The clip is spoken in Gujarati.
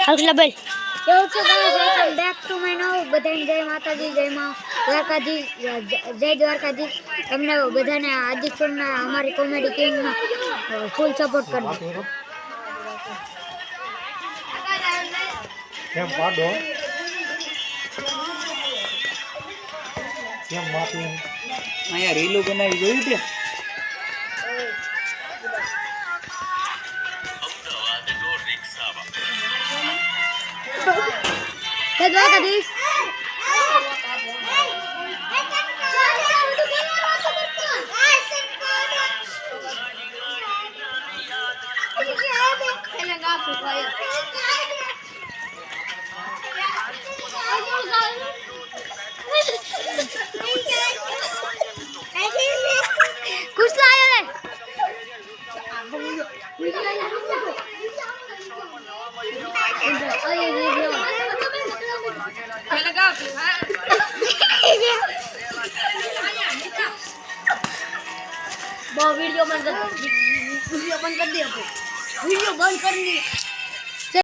હર્ષલાભાઈ કેવું છે guys, welcome back to my નવ. બધાને જય માતાજી, જય માં દ્વારકાધીશ, જય દ્વારકાધીશ. તમને બધાને હાર્દિક સોમના અમારી કોમેડી ટીમનો ફૂલ સપોર્ટ કરજો. કેમ પાડો કેમ માપી અહીંયા રીલો બનાવી જોયું તે જય દ્વારકાધીશ. कुछ लाया है वीडियो बंद कर वीडियो बंद कर दिया वीडियो बंद कर दी।